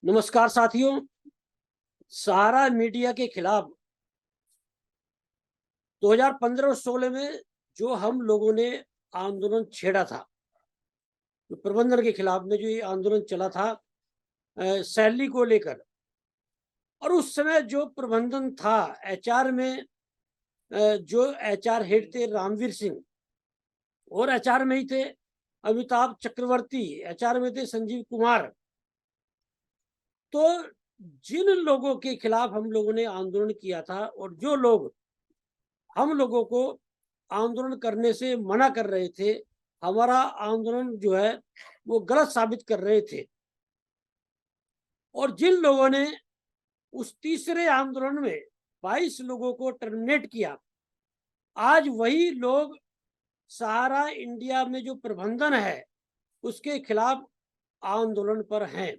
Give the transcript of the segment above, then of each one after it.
नमस्कार साथियों। सहारा मीडिया के खिलाफ 2015 और 16 में जो हम लोगों ने आंदोलन छेड़ा था, तो प्रबंधन के खिलाफ में जो ये आंदोलन चला था सैलरी को लेकर, और उस समय जो प्रबंधन था एचआर में, जो एचआर हेड थे रामवीर सिंह, और एचआर में ही थे अमिताभ चक्रवर्ती, एचआर में थे संजीव कुमार। तो जिन लोगों के खिलाफ हम लोगों ने आंदोलन किया था और जो लोग हम लोगों को आंदोलन करने से मना कर रहे थे, हमारा आंदोलन जो है वो गलत साबित कर रहे थे, और जिन लोगों ने उस तीसरे आंदोलन में 22 लोगों को टर्मिनेट किया, आज वही लोग सहारा इंडिया में जो प्रबंधन है उसके खिलाफ आंदोलन पर हैं।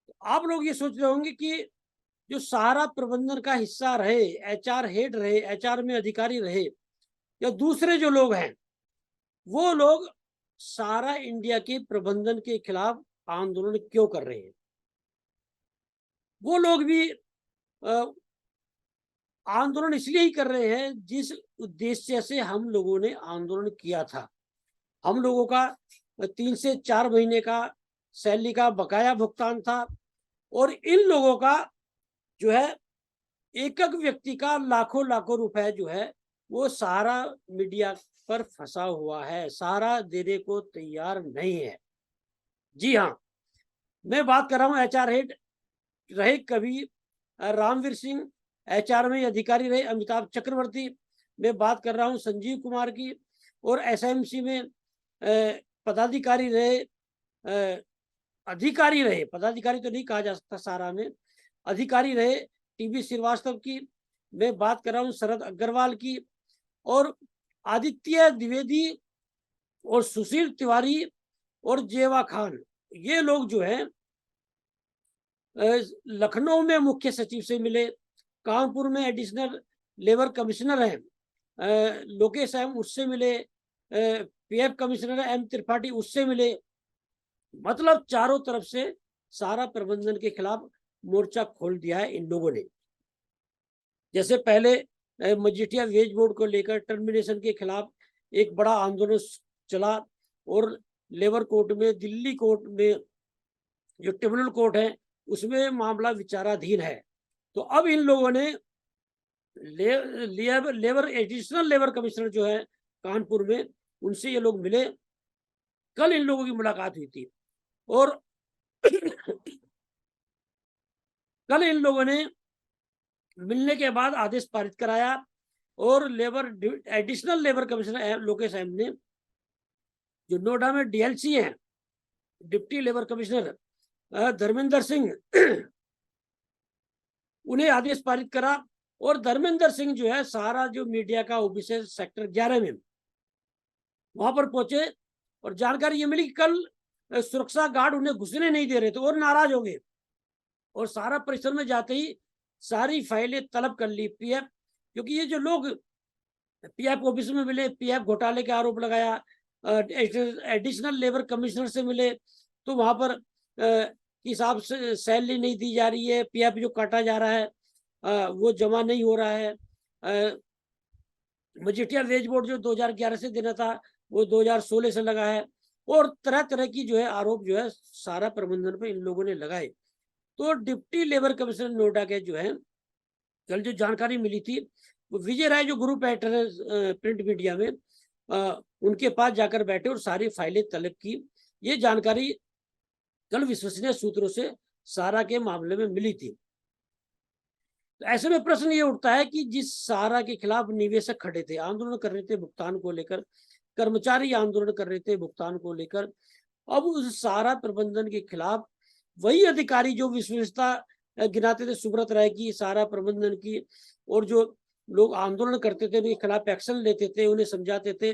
तो आप लोग ये सोच रहे होंगे कि जो सहारा प्रबंधन का हिस्सा रहे, एचआर हेड रहे, एचआर में अधिकारी रहे, या दूसरे जो लोग हैं, वो लोग सारा इंडिया के प्रबंधन के खिलाफ आंदोलन क्यों कर रहे हैं। वो लोग भी आंदोलन इसलिए ही कर रहे हैं जिस उद्देश्य से हम लोगों ने आंदोलन किया था। हम लोगों का 3 से 4 महीने का सैलरी का बकाया भुगतान था, और इन लोगों का जो है एक एक व्यक्ति का लाखों लाखों रुपए जो है वो सहारा मीडिया पर फंसा हुआ है, सहारा देने को तैयार नहीं है। जी हाँ, मैं बात कर रहा हूँ एचआर हेड रहे कभी रामवीर सिंह, एचआर में अधिकारी रहे अमिताभ चक्रवर्ती, मैं बात कर रहा हूँ संजीव कुमार की, और एसएमसी में पदाधिकारी रहे, अधिकारी रहे, पदाधिकारी तो नहीं कहा जा सकता, सहारा में अधिकारी रहे टीबी श्रीवास्तव की, मैं बात कर रहा हूँ शरद अग्रवाल की, और आदित्य द्विवेदी, और सुशील तिवारी, और जेवा खान। ये लोग जो हैं लखनऊ में मुख्य सचिव से मिले, कानपुर में एडिशनल लेबर कमिश्नर हैं लोकेश एम, उससे मिले, पीएफ कमिश्नर एम त्रिपाठी, उससे मिले। मतलब चारों तरफ से सारा प्रबंधन के खिलाफ मोर्चा खोल दिया है इन लोगों ने। जैसे पहले मजीठिया वेज बोर्ड को लेकर टर्मिनेशन के खिलाफ एक बड़ा आंदोलन चला, और लेबर कोर्ट में, दिल्ली कोर्ट में, जो ट्रिब्यूनल कोर्ट है उसमें मामला विचाराधीन है। तो अब इन लोगों ने लेबर एडिशनल लेबर कमिश्नर जो है कानपुर में, उनसे ये लोग मिले। कल इन लोगों की मुलाकात हुई थी, और कल इन लोगों ने मिलने के बाद आदेश पारित कराया, और additional labour commissioner Lokesh M ने, जो नोएडा में डीएलसी हैं, deputy labour commissioner Dharmendra Singh, उन्हें आदेश पारित करा, और धर्मेंद्र सिंह जो है सहारा जो मीडिया का ऑफिस है सेक्टर 11 में, वहां पर पहुंचे, और जानकारी ये मिली कि कल सुरक्षा गार्ड उन्हें घुसने नहीं दे रहे थे और नाराज हो गए, और सहारा परिसर में जाते ही सारी फाइलें तलब कर ली पीएफ, क्योंकि ये जो लोग पीएफ ऑफिस में मिले, पीएफ घोटाले के आरोप लगाया, एडिशनल लेबर कमिश्नर से मिले, तो वहां पर हिसाब से सैलरी नहीं दी जा रही है, पीएफ जो काटा जा रहा है वो जमा नहीं हो रहा है। मजीठिया वेज बोर्ड जो 2011 से देना था वो 2016 से लगा है, और तरह तरह की जो है आरोप जो है सारा प्रबंधन पे इन लोगों ने लगाए। तो डिप्टी लेबर कमिश्नर नोएडा के जो है कल जो जानकारी मिली थी, वो विजय राय जो ग्रुप एडिटर है प्रिंट मीडिया में, उनके पास जाकर बैठे और सारी फाइलें तलब की। ये जानकारी कल विश्वसनीय सूत्रों से सारा के मामले में मिली थी। तो ऐसे में प्रश्न ये उठता है कि जिस सहारा के खिलाफ निवेशक खड़े थे, आंदोलन कर रहे थे भुगतान को लेकर, कर्मचारी आंदोलन कर रहे थे भुगतान को लेकर, अब उस सहारा प्रबंधन के खिलाफ वही अधिकारी जो विश्वसनीयता गिनाते थे सुब्रत राय की, सहारा प्रबंधन की, और जो लोग आंदोलन करते थे उनके खिलाफ एक्शन लेते थे, उन्हें समझाते थे,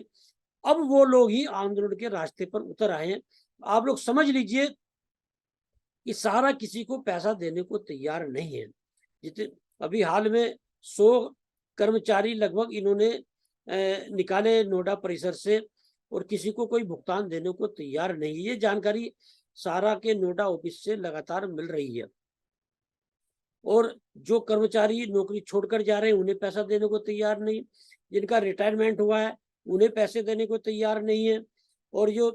अब वो लोग ही आंदोलन के रास्ते पर उतर आए हैं। आप लोग समझ लीजिए कि सहारा किसी को पैसा देने को तैयार नहीं है। जितने अभी हाल में 100 कर्मचारी लगभग इन्होंने निकाले नोएडा परिसर से, और किसी को कोई भुगतान देने को तैयार नहीं है। ये जानकारी सारा के नोएडा ऑफिस से लगातार मिल रही है। और जो कर्मचारी नौकरी छोड़कर जा रहे हैं उन्हें पैसा देने को तैयार नहीं, जिनका रिटायरमेंट हुआ है उन्हें पैसे देने को तैयार नहीं है, और जो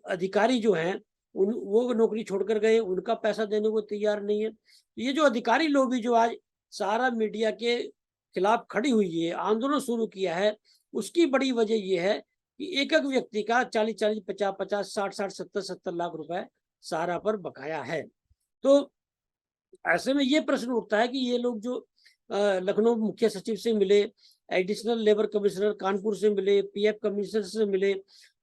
अधिकारी जो हैं वो नौकरी छोड़कर गए उनका पैसा देने को तैयार नहीं है। ये जो अधिकारी लॉबी जो आज सारा मीडिया के खिलाफ खड़ी हुई है, आंदोलन शुरू किया है, उसकी बड़ी वजह ये है कि एक एक व्यक्ति का 40-40, 50-50, 60-60, 70-70 लाख रुपए सारा पर बकाया है। तो ऐसे में ये प्रश्न उठता है कि ये लोग जो लखनऊ मुख्य सचिव से मिले, एडिशनल लेबर कमिश्नर कानपुर से मिले, पीएफ कमिश्नर से मिले,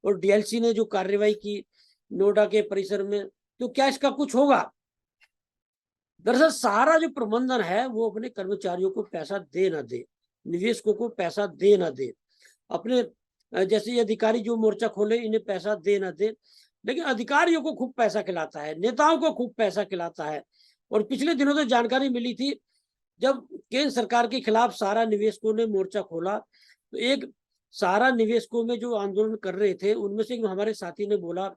और डीएलसी ने जो कार्रवाई की नोएडा के परिसर में, तो क्या इसका कुछ होगा? दरअसल सारा जो प्रबंधन है वो अपने कर्मचारियों को पैसा दे ना दे, निवेशकों को पैसा दे ना दे, अपने जैसे ये अधिकारी जो मोर्चा खोले इन्हें पैसा दे ना दे, लेकिन अधिकारियों को खूब पैसा खिलाता है, नेताओं को खूब पैसा खिलाता है। और पिछले दिनों तो जानकारी मिली थी, जब केंद्र सरकार के खिलाफ सारा निवेशकों ने मोर्चा खोला, तो एक सारा निवेशकों में जो आंदोलन कर रहे थे उनमें से हमारे साथी ने बोला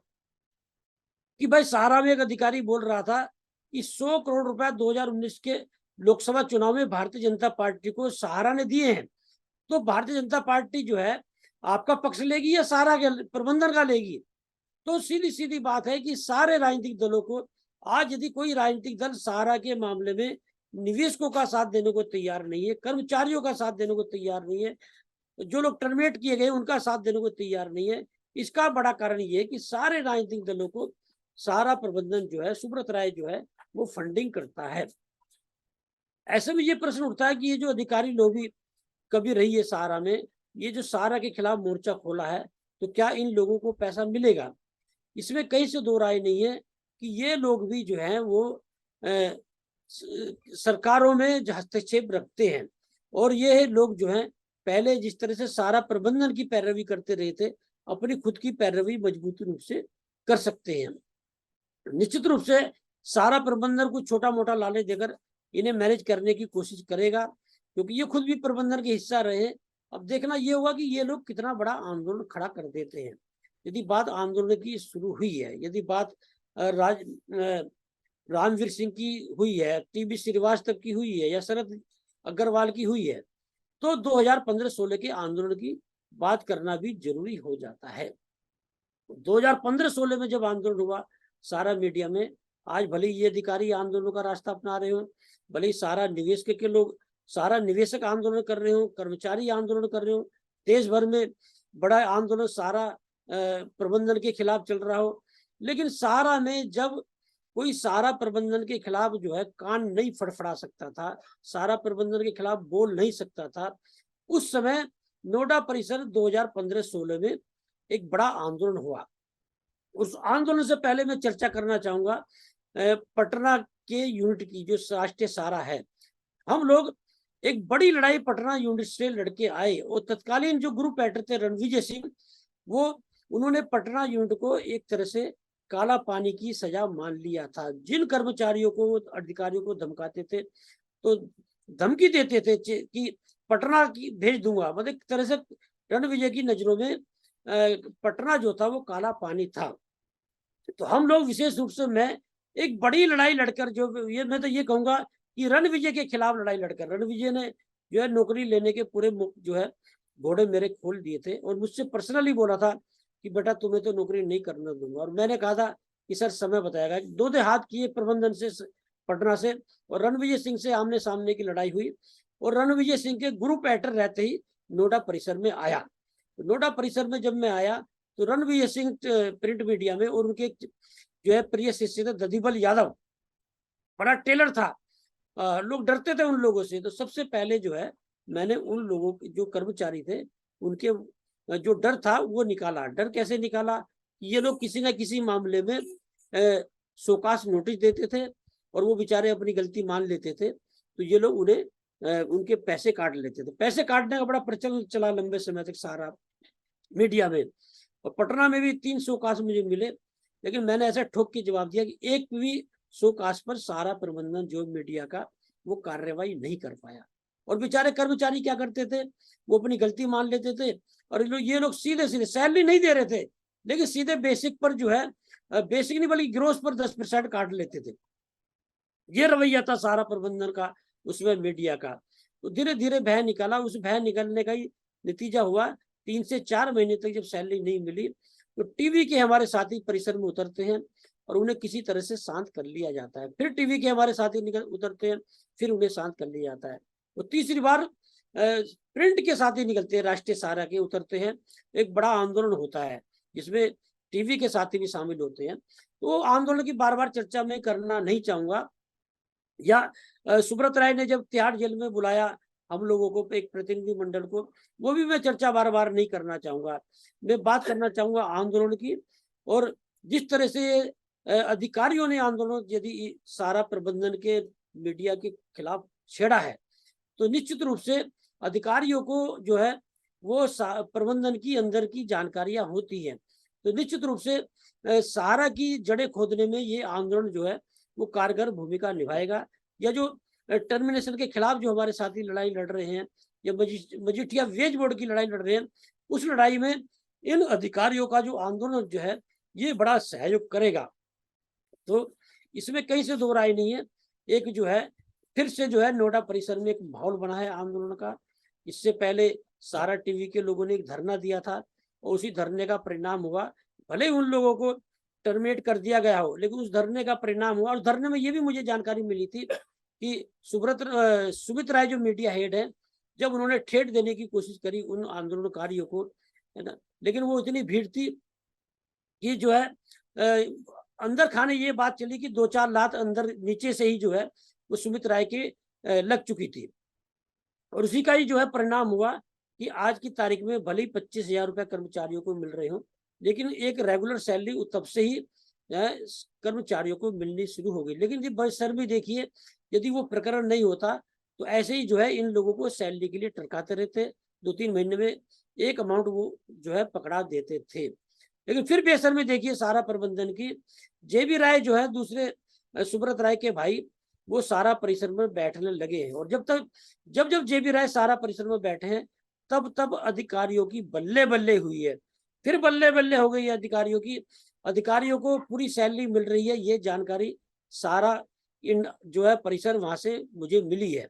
कि भाई सारा में एक अधिकारी बोल रहा था कि 100 करोड़ रुपए 2019 के लोकसभा चुनाव में भारतीय जनता पार्टी को सहारा ने दिए हैं, तो भारतीय जनता पार्टी जो है आपका पक्ष लेगी या सारा के प्रबंधन का लेगी? तो सीधी सीधी बात है कि सारे राजनीतिक दलों को आज यदि कोई राजनीतिक दल सहारा के मामले में निवेशकों का साथ देने को तैयार नहीं है, कर्मचारियों का साथ देने को तैयार नहीं है, जो लोग टर्मिनेट किए गए उनका साथ देने को तैयार नहीं है, इसका बड़ा कारण ये है कि सारे राजनीतिक दलों को सारा प्रबंधन जो है, सुब्रत राय जो है वो फंडिंग करता है। ऐसे में ये प्रश्न उठता है कि ये जो अधिकारी लॉबी कभी रही है सहारा में, ये जो सहारा के खिलाफ मोर्चा खोला है, तो क्या इन लोगों को पैसा मिलेगा? इसमें कहीं से दो राय नहीं है कि ये लोग भी जो हैं वो सरकारों में हस्तक्षेप रखते हैं, और ये लोग जो हैं पहले जिस तरह से सारा प्रबंधन की पैरवी करते रहे थे, अपनी खुद की पैरवी मजबूती रूप से कर सकते हैं। निश्चित रूप से सारा प्रबंधन को छोटा मोटा लालच देकर इन्हें मैनेज करने की कोशिश करेगा, क्योंकि ये खुद भी प्रबंधन के हिस्सा रहे। अब देखना ये होगा कि ये लोग कितना बड़ा आंदोलन खड़ा कर देते हैं। यदि बात आंदोलन की शुरू हुई है, यदि बात रामवीर सिंह की हुई है, टीबी श्रीवास्तव की हुई है, या शरद अग्रवाल की हुई है, तो 2015-16 के आंदोलन की बात करना भी जरूरी हो जाता है। 2015-16 में जब आंदोलन हुआ सारा मीडिया में, आज भले ये अधिकारी आंदोलन का रास्ता अपना रहे हो, भले ही सारा निवेशक के लोग, सारा निवेशक आंदोलन कर रहे हो, कर्मचारी आंदोलन कर रहे हो, देश भर में बड़ा आंदोलन सारा प्रबंधन के खिलाफ चल रहा हो, लेकिन सारा में जब कोई सारा प्रबंधन के खिलाफ जो है कान नहीं फड़फड़ा सकता था, सारा प्रबंधन के खिलाफ बोल नहीं सकता था, उस समय नोएडा परिसर 2015-16 में एक बड़ा आंदोलन हुआ। उस आंदोलन से पहले मैं चर्चा करना चाहूंगा पटना के यूनिट की, जो राष्ट्रीय सहारा है। हम लोग एक बड़ी लड़ाई पटना यूनिट से लड़के आए, और तत्कालीन जो ग्रुप एडिटर थे रणविजय सिंह, वो उन्होंने पटना यूनिट को एक तरह से काला पानी की सजा मान लिया था। जिन कर्मचारियों को, अधिकारियों को धमकाते थे, तो धमकी देते थे कि पटना की भेज दूंगा, मतलब एक तरह से रणविजय की नजरों में पटना जो था वो काला पानी था। तो हम लोग विशेष रूप से, मैं एक बड़ी लड़ाई लड़कर, जो ये मैं तो ये कहूंगा कि रणविजय के खिलाफ लड़ाई लड़कर, रणविजय ने जो है नौकरी लेने के पूरे जो है घोड़े मेरे खोल दिए थे, और मुझसे पर्सनली बोला था कि बेटा तुम्हें तो नौकरी नहीं करने दूंगा। और मैंने कहा था कि सर समय बताएगा। दो हाथ किए प्रबंधन से, पटना से, और रणविजय सिंह से आमने सामने की लड़ाई हुई, और रणविजय सिंह के ग्रुप एडिटर रहते ही नोएडा परिसर में आया। नोएडा परिसर में जब मैं आया तो रणविजय सिंह प्रिंट मीडिया में, और उनके जो है प्रिय शिष्य थे दधिबल यादव, बड़ा टेलर था, लोग डरते थे उन लोगों से। तो सबसे पहले जो है मैंने उन लोगों के जो कर्मचारी थे उनके जो डर था वो निकाला। डर कैसे निकाला? ये लोग किसी ना किसी मामले में शोकास नोटिस देते थे, और वो बेचारे अपनी गलती मान लेते थे, तो ये लोग उन्हें उनके पैसे काट लेते थे। पैसे काटने का बड़ा प्रचलन चला लंबे समय तक सारा मीडिया में, और पटना में भी 3 शोकास मुझे मिले, लेकिन मैंने ऐसा ठोक के जवाब दिया कि एक भी शोकास पर सारा प्रबंधन जो मीडिया का वो कार्रवाई नहीं कर पाया। और बेचारे कर्मचारी क्या करते थे, वो अपनी गलती मान लेते थे, और ये लोग सीधे सीधे सैलरी नहीं दे रहे थे, लेकिन सीधे बेसिक पर जो है बेसिक नहीं बल्कि ग्रोस पर 10% काट लेते थे। ये रवैया था सारा प्रबंधन का, उसमें मीडिया का। तो धीरे धीरे भय निकाला, उस भय निकलने का ही नतीजा हुआ 3 से 4 महीने तक जब सैलरी नहीं मिली तो टीवी के हमारे साथी परिसर में उतरते हैं और उन्हें किसी तरह से शांत कर लिया जाता है। फिर टीवी के हमारे साथी निकल उतरते हैं, फिर उन्हें शांत कर लिया जाता है। तो तीसरी बार प्रिंट के साथी निकलते हैं, राष्ट्रीय सहारा के उतरते हैं। एक बड़ा आंदोलन होता है जिसमें टीवी के साथी भी शामिल होते हैं। तो आंदोलन की बार बार चर्चा मैं करना नहीं चाहूंगा। या सुब्रत राय ने जब तिहाड़ जेल में बुलाया हम लोगों को, एक प्रतिनिधि मंडल को, वो भी मैं चर्चा बार बार नहीं करना चाहूंगा। मैं बात करना चाहूंगा आंदोलन की। और जिस तरह से अधिकारियों ने आंदोलन यदि सारा प्रबंधन के मीडिया के खिलाफ छेड़ा है तो निश्चित रूप से अधिकारियों को जो है वो प्रबंधन की अंदर की जानकारियां होती हैं। तो निश्चित रूप से सहारा की जड़ें खोदने में ये आंदोलन जो है वो कारगर भूमिका निभाएगा। या जो टर्मिनेशन के खिलाफ जो हमारे साथी लड़ाई लड़ रहे हैं या मजीठिया वेज बोर्ड की लड़ाई लड़ रहे हैं, उस लड़ाई में इन अधिकारियों का जो आंदोलन जो है ये बड़ा सहयोग करेगा। तो इसमें कहीं से दो राय नहीं है। एक जो है फिर से जो है नोएडा परिसर में एक माहौल बना है आंदोलन का। इससे पहले सारा टीवी के लोगों ने एक धरना दिया था और उसी धरने का परिणाम हुआ, भले ही उन लोगों को टर्मिनेट कर दिया गया हो, लेकिन उस धरने का परिणाम हुआ। और धरने में ये भी मुझे जानकारी मिली थी कि सुमित राय जो मीडिया हेड है, जब उन्होंने ठेठ देने की कोशिश करी उन आंदोलनकारियों को, है ना, लेकिन वो इतनी भीड़ थी कि जो है अंदर खाने ये बात चली कि 2-4 लात अंदर नीचे से ही जो है वो सुमित राय के लग चुकी थी। और उसी का ही जो है परिणाम हुआ कि आज की तारीख में भले ही 25,000 रुपए कर्मचारियों को मिल रहे हो, लेकिन एक रेगुलर सैलरी तब से ही कर्मचारियों को मिलनी शुरू हो गई। लेकिन जी बस सर भी देखिए, यदि वो प्रकरण नहीं होता तो ऐसे ही जो है इन लोगों को सैलरी के लिए टरकाते रहते, 2-3 महीने में एक अमाउंट वो जो है पकड़ा देते थे। लेकिन फिर बेसर में देखिए सारा प्रबंधन की जेबी राय जो है दूसरे सुब्रत राय के भाई, वो सारा परिसर में बैठने लगे हैं। और जब जेबी राय सारा परिसर में बैठे हैं तब अधिकारियों की बल्ले बल्ले हुई है। फिर बल्ले बल्ले हो गई है अधिकारियों की। अधिकारियों को पूरी सैलरी मिल रही है, ये जानकारी सारा इन जो है परिसर वहां से मुझे मिली है।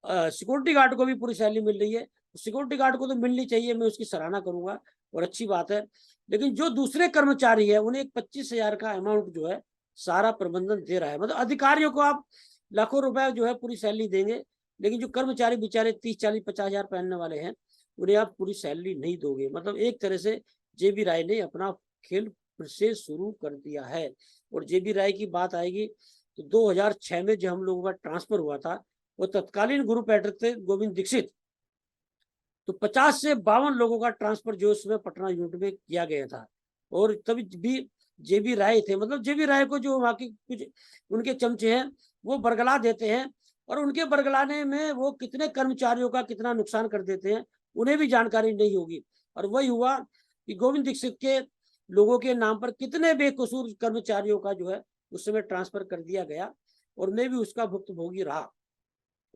सिक्योरिटी गार्ड को भी पूरी सैलरी मिल रही है। सिक्योरिटी गार्ड को तो मिलनी चाहिए, मैं उसकी सराहना करूंगा और अच्छी बात है। लेकिन जो दूसरे कर्मचारी है उन्हें 25,000 का अमाउंट जो है सारा प्रबंधन दे रहा है। मतलब अधिकारियों को आप लाखों रुपए जो है पूरी सैलरी देंगे, लेकिन जो कर्मचारी बेचारे 30-40-50,000 पहनने वाले हैं उन्हें आप पूरी सैलरी नहीं दोगे। मतलब एक तरह से जेबी राय ने अपना खेल फिर से शुरू कर दिया है। और जेबी राय की बात आएगी तो 2006 में जब हम लोगों का ट्रांसफर हुआ था, वो तत्कालीन ग्रुप एडिटर थे गोविंद दीक्षित। तो 50 से 52 लोगों का ट्रांसफर जो उसमें पटना यूनिट में किया गया था। और तभी भी जेबी राय थे। मतलब जेबी राय को जो वहाँ के कुछ उनके चमचे हैं वो बरगला देते हैं, और उनके बरगलाने में वो कितने कर्मचारियों का कितना नुकसान कर देते हैं उन्हें भी जानकारी नहीं होगी। और वही हुआ कि गोविंद दीक्षित के लोगों के नाम पर कितने बेकसूर कर्मचारियों का जो है उस समय ट्रांसफर कर दिया गया, और मैं भी उसका भुक्तभोगी रहा।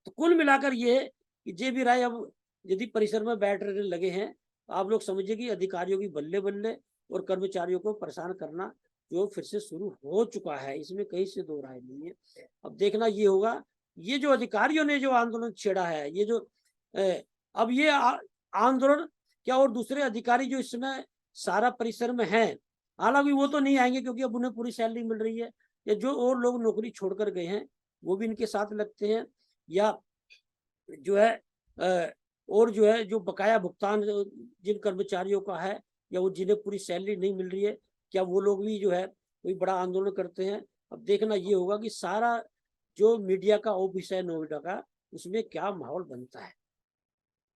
तो कुल मिलाकर ये है कि जेबी राय अब यदि परिसर में बैठ लगे हैं तो आप लोग समझिए कि अधिकारियों की बल्ले बल्ले और कर्मचारियों को परेशान करना जो फिर से शुरू हो चुका है, इसमें कहीं से दो राय नहीं है। अब देखना ये होगा, ये जो अधिकारियों ने जो आंदोलन छेड़ा है, ये जो अब ये आंदोलन क्या और दूसरे अधिकारी जो इस समय सारा परिसर में हैं, हालांकि वो तो नहीं आएंगे क्योंकि अब उन्हें पूरी सैलरी मिल रही है, या जो और लोग नौकरी छोड़कर गए हैं वो भी इनके साथ लगते हैं, या जो है और जो है जो बकाया भुगतान जिन कर्मचारियों का है या वो जिन्हें पूरी सैलरी नहीं मिल रही है, क्या वो लोग भी जो है कोई बड़ा आंदोलन करते हैं। अब देखना ये होगा कि सारा जो मीडिया का ऑफिस है नोएडा का, उसमें क्या माहौल बनता है।